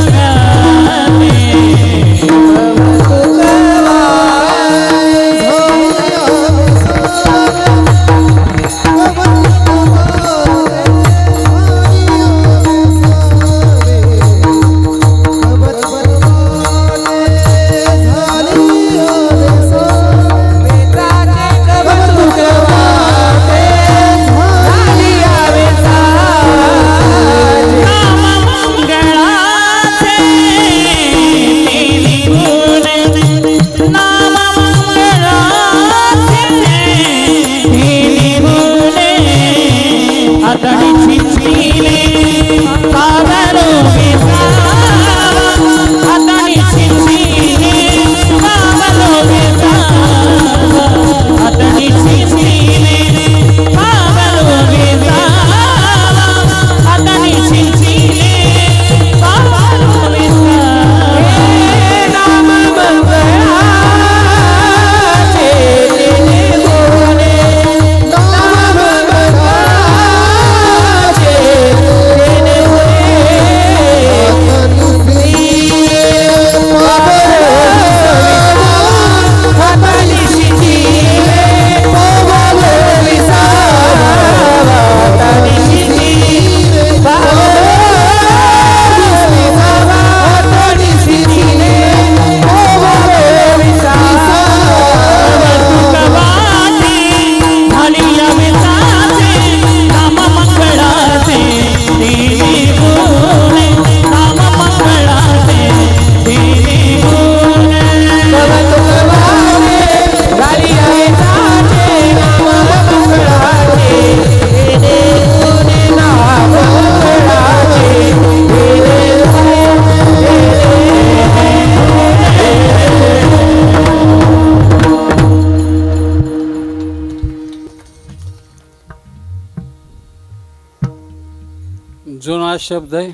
जुना शब्द आहे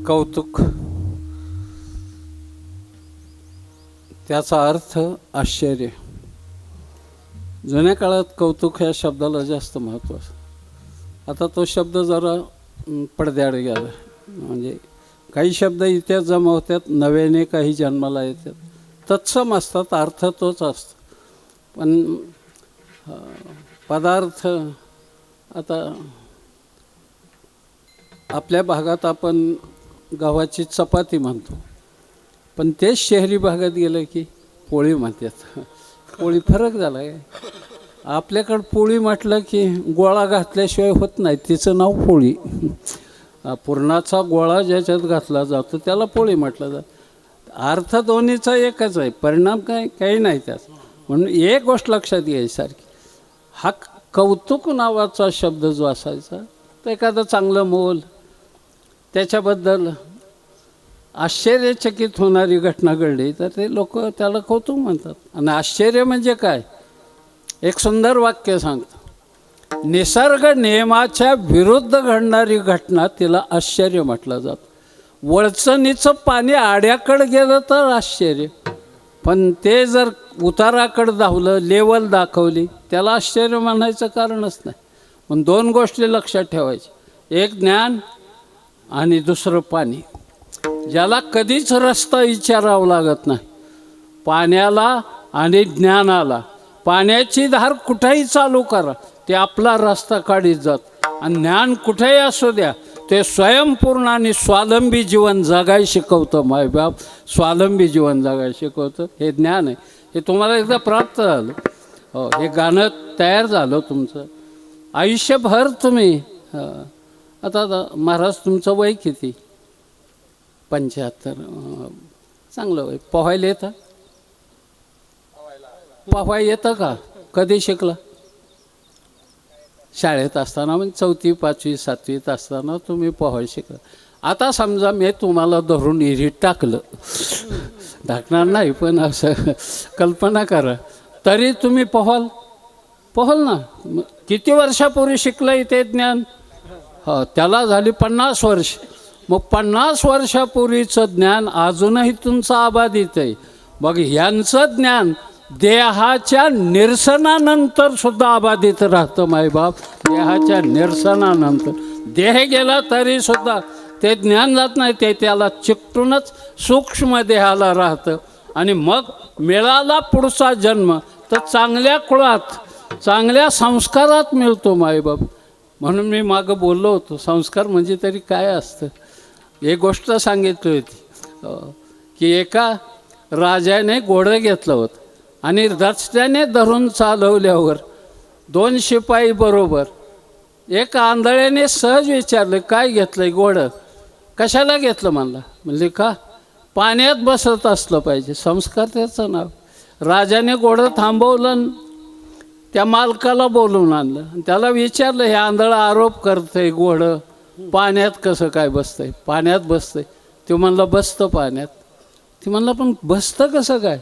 कौतुक, त्याचा अर्थ आश्चर्य. जुन्या काळात कौतुक ह्या शब्दाला जास्त महत्त्व असतं. आता तो शब्द जरा पडद्याआड गेला. म्हणजे काही शब्द इतिहास जमा होतात, नव्याने काही जन्माला येतात, तत्सम असतात, अर्थ तोच असतो. पण पदार्थ, आता आपल्या भागात आपण गव्हाची चपाती म्हणतो, पण तेच शहरी भागात गेलं की पोळी म्हणतात. पोळी फरक झाला आहे. आपल्याकडं पोळी म्हटलं की गोळा घातल्याशिवाय होत नाही, तिचं नाव पोळी. पुरणाचा गोळा ज्याच्यात घातला जातो त्याला पोळी म्हटलं जातं. अर्थ दोन्हीचा एकच आहे, परिणाम काही नाही त्यात. म्हणून एक गोष्ट लक्षात घ्यायसारखी, हा कौतुक नावाचा शब्द जो असायचा तर एखादं चांगलं मोल, त्याच्याबद्दल आश्चर्यचकित होणारी घटना घडली तर ते लोक त्याला कौतुक म्हणतात. आणि आश्चर्य म्हणजे काय, एक सुंदर वाक्य सांगतो, निसर्ग नियमाच्या विरुद्ध घडणारी घटना तिला आश्चर्य म्हटलं जातं. वळचणीचं पाणी आड्याकडं गेलं तर आश्चर्य, पण ते जर उताराकडं धावलं, लेवल दाखवली, त्याला आश्चर्य म्हणायचं कारणच नाही. पण दोन गोष्टी लक्षात ठेवायच्या, एक ज्ञान आणि दुसरं पाणी. ज्याला कधीच रस्ता विचारावा लागत नाही, पाण्याला आणि ज्ञानाला. पाण्याची धार कुठेही चालू करा, ते आपला रस्ता काढीत जात. आणि ज्ञान कुठेही असू द्या, ते स्वयंपूर्ण आणि स्वावलंबी जीवन जगायला शिकवतं. मायबाप स्वावलंबी जीवन जगायला शिकवतं, हे ज्ञान आहे. हे तुम्हाला एकदा प्राप्त झालं, हो, हे गाणं तयार झालं तुमचं. आयुष्यभर तुम्ही आता महाराज तुमचं वय किती? 75. चांगलं वय. पोहायला येतं? पोहायला येतं का? कधी शिकला? शाळेत असताना, म्हणजे 4वी 5वी 7वीत असताना तुम्ही पोहायला शिकला. आता समजा मी तुम्हाला धरून विहिरीत टाकलं, टाकणार नाही पण असं कल्पना करा, तरी तुम्ही पोहाल ना. किती वर्षापूर्वी शिकलं इथे ज्ञान? हो, त्याला झाली 50 वर्ष. मग 50 वर्षापूर्वीचं ज्ञान अजूनही तुमचं अबाधित आहे. मग ह्यांचं ज्ञान देहाच्या निरसनानंतर सुद्धा अबाधित राहतं. मायबाप, देहाच्या निरसनानंतर देह गेला तरी सुद्धा ते ज्ञान जात नाही, ते त्याला चिकटूनच सूक्ष्म देहाला राहतं. आणि मग मिळाला पुढचा जन्म तर चांगल्या कुळात, चांगल्या संस्कारात मिळतो. मायबाप, म्हणून मी मागं बोललो होतो, संस्कार म्हणजे तरी काय असतं. एक गोष्ट सांगितली होती की एका राजाने घोडं घेतलं होतं आणि रस्त्याने धरून चालवल्यावर 2 शिपाई बरोबर एक आंधळ्याने सहज विचारलं, काय घेतलं घोडं? कशाला घेतलं? म्हणले का पाण्यात बसत असलं पाहिजे. संस्कार त्याचं नाव. राजाने घोडं थांबवलं, त्या मालकाला बोलवून आणलं आणि त्याला विचारलं, हे आंधळं आरोप करतंय घोडं पाण्यात कसं काय बसतंय? पाण्यात बसतंय. ते म्हणलं बसतं पाण्यात. ते म्हणलं पण बसतं कसं काय?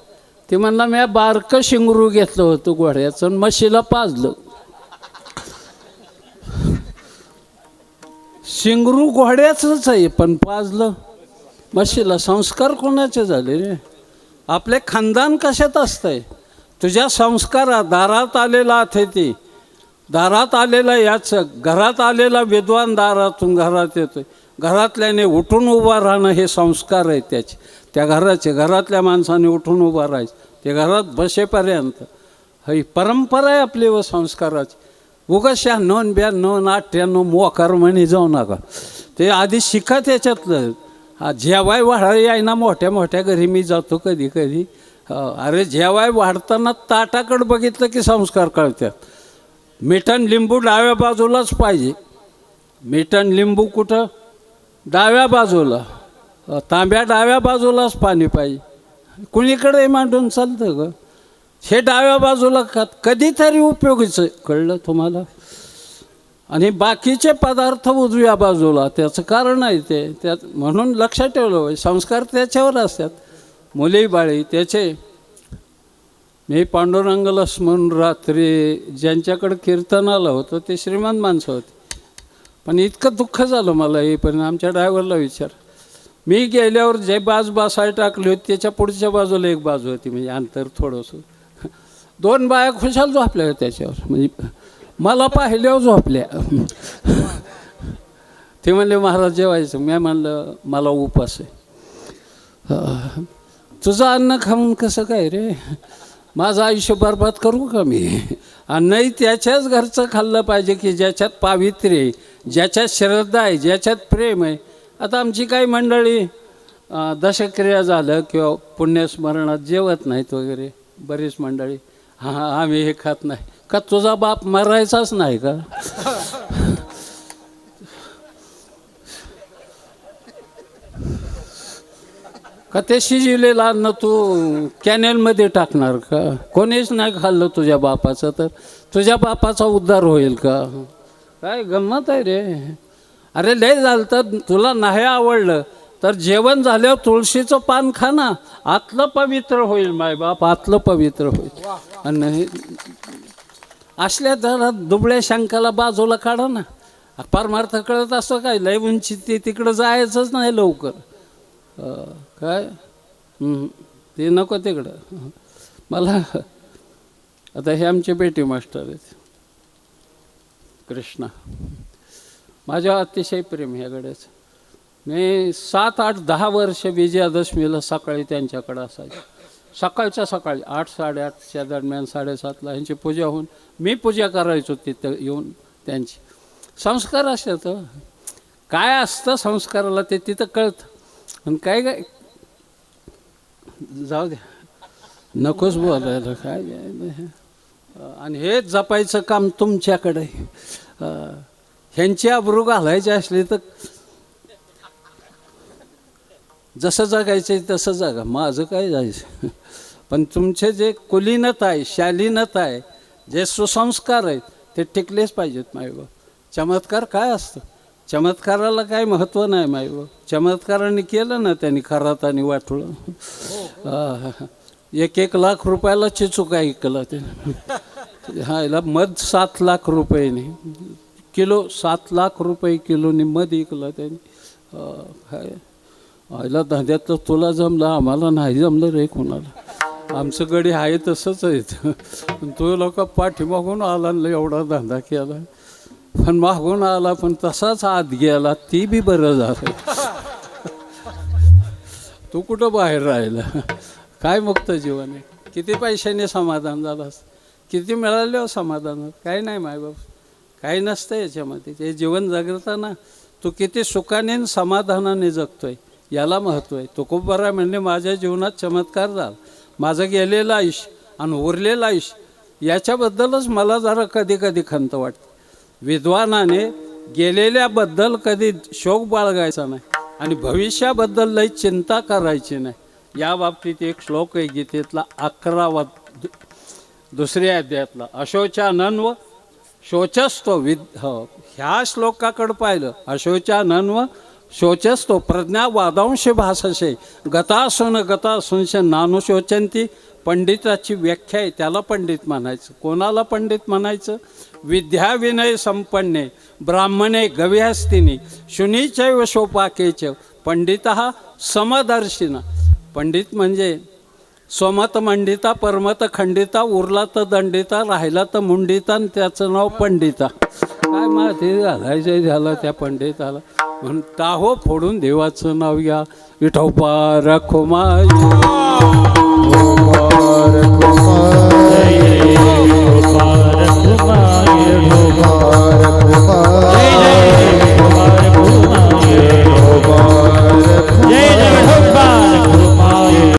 ते म्हणलं मी बारकं शिंगरू घेतलं होतं घोड्याचं आणि म्हशीला पाजलं. शिंगरू घोड्याचंच आहे पण पाजलं म्हशीला. संस्कार कोणाचे झाले रे? आपले खानदान कशात असतंय? तुझ्या संस्कारात. दारात आलेला अतिथी, दारात आलेला याचं, घरात आलेला विद्वान दारातून घरात येतोय, घरातल्याने उठून उभा राहणं हे संस्कार आहे त्याचे, त्या घराचे. घरातल्या माणसाने उठून उभा राहायचं, ते घरात बसेपर्यंत. ही परंपरा आहे आपली व संस्काराची. उगाच 96 92 98 मोकार म्हणी जाऊ नका. ते आधी शिका त्याच्यातलं. जेवाय वाढाय आहे ना, मोठ्या मोठ्या घरी मी जातो कधी कधी. अरे जेवाय वाढताना ताटाकडं बघितलं की संस्कार कळतात. मीठण लिंबू डाव्या बाजूलाच पाहिजे. मीठण लिंबू कुठं? डाव्या बाजूला. तांब्या डाव्या बाजूलाच पाणी पाहिजे. कुणीकडे मांडून चालतं ग? हे डाव्या बाजूला कधीतरी उपयोगीचं, कळलं तुम्हाला? आणि बाकीचे पदार्थ उजव्या बाजूला. त्याचं कारण आहे ते त्यात. म्हणून लक्षात ठेवलं पाहिजे, संस्कार त्याच्यावर असतात. मुली बाळी त्याचे. मी पांडुरंगाला म्हणून रात्री ज्यांच्याकडे कीर्तनाला होतं ते श्रीमंत माणसं होते. पण इतकं दुःख झालं मला हे. पण आमच्या ड्रायव्हरला विचार, मी गेल्यावर जे बसायला टाकली होती त्याच्या पुढच्या बाजूला एक बाजू होती, म्हणजे अंतर थोडंसं. 2 बाया खुशाल झोपल्या होत्या त्याच्यावर, म्हणजे मला पाहिल्यावर झोपल्या. ते म्हणले महाराज जेवायचं. मी म्हणलं मला उपास आहे. तुझं अन्न खाऊन कसं काय रे? माझं आयुष्य बरबाद करू का मी? आणि नाही, त्याच्याच घरचं खाल्लं पाहिजे की ज्याच्यात पावित्र्य आहे, ज्याच्यात श्रद्धा आहे, ज्याच्यात प्रेम आहे. आता आमची काही मंडळी दशक्रिया झालं किंवा पुण्यस्मरणात जेवत नाहीत वगैरे, बरीच मंडळी. हां आम्ही हे खात नाही. का तुझा बाप मरायचाच नाही का? का ते शिजवलेलं अन्न तू कॅनेलमध्ये टाकणार का? कोणीच नाही खाल्लं तुझ्या बापाचं तर तुझ्या बापाचा उद्धार होईल का? काय गंमत आहे रे. अरे लय झालं तर तुला नाही आवडलं तर जेवण झाल्यावर तुळशीचं पान खा ना, आतलं पवित्र होईल मायबाप, आतलं पवित्र होईल. आणि असल्या जरा दुबळ्या शंकाला बाजूला काढा ना. परमार्थ कळत असं काय लय उंची ते तिकडं जायचंच नाही लवकर. काय ते नको तिकडं. मला आता हे आमचे बेटी मास्टर आहेत कृष्णा, माझ्या अतिशय प्रेम ह्याकडेच. मी 7, 8, 10 वर्ष विजयादशमीला सकाळी त्यांच्याकडं असायचं. सकाळच्या सकाळी 8, 8:30च्या दरम्यान 7:30ला ह्यांची पूजा होऊन मी पूजा करायचो तिथं येऊन. त्यांची संस्कार असतात. काय असतं संस्काराला ते तिथं कळतं. आणि काय काय जाऊ द्या नकोच बोलायला काय. आणि हेच जपायचं काम तुमच्याकडे. ह्यांची अब्रू घालायची असली तर जसं जगायचं तसं जगा, माझं काय जायचं. पण तुमचे जे कुलीनता आहे, शालीनता आहे, जे सुसंस्कार आहेत ते टिकलेच पाहिजेत मायबाप. चमत्कार काय असतं? चमत्काराला काय महत्त्व नाही मायबाप. चमत्काराने केलं ना त्यांनी खरात आणि वाटलं. 1 लाख रुपयाला चिचूक ऐकलं ते. हा याला मध 7 लाख रुपयाने किलो, 7 लाख रुपये किलोने मध ऐकलं त्यांनी. काय आईला धंद्यातलं तुला जमलं, आम्हाला नाही जमलं रे कोणाला. आमचं गडी आहे तसंच आहे. तो लोक पाठीमागून आला एवढा धंदा केला, पण मागून आला पण तसाच आत गेला, ती बी बरं झालं. तू कुठं बाहेर राहिला. काय मुक्त जीवन आहे. किती पैशाने समाधान झालास, किती मिळाले समाधान? काही नाही मायबाप, काही नसतं याच्यामध्ये. ते जीवन जगताना तू किती सुखाने आणि समाधानाने जगतोय याला महत्त्व आहे. तुकोबाराय म्हणणे माझ्या जीवनात चमत्कार झाला. माझं गेलेलं आयुष्य आणि उरलेलं आयुष्य याच्याबद्दलच मला जरा कधी कधी खंत वाटते. विद्वानाने गेलेल्याबद्दल कधी शोक बाळगायचा नाही आणि भविष्याबद्दल लई चिंता करायची नाही. या बाबतीत एक श्लोक आहे गीतेतला 11वा 2ऱ्या अध्यायातला, अशोचानन्व शोचस्तो ह्या श्लोकाकडं पाहिलं, अशोचानन्व शोचस्तो प्रज्ञा वादांशी भाससे गतासून गतासूंश नानुशोचंती. पंडिताची व्याख्या आहे, त्याला पंडित म्हणायचं. कोणाला पंडित म्हणायचं? विद्या विनय संपन्ने ब्राह्मणे गव्यास्तिनी शुनीचैव शोपाकेच पंडितः समदर्शिना. पंडित म्हणजे स्वमत मंडिता, परमत खंडिता, उरला तर दंडिता, राहिला तर मुंडिता, आणि त्याचं नाव पंडिता. काय माहिती घालायचं झालं त्या पंडिताला. म्हणून टाहो फोडून देवाचं नाव या विठोबा रखुमाई.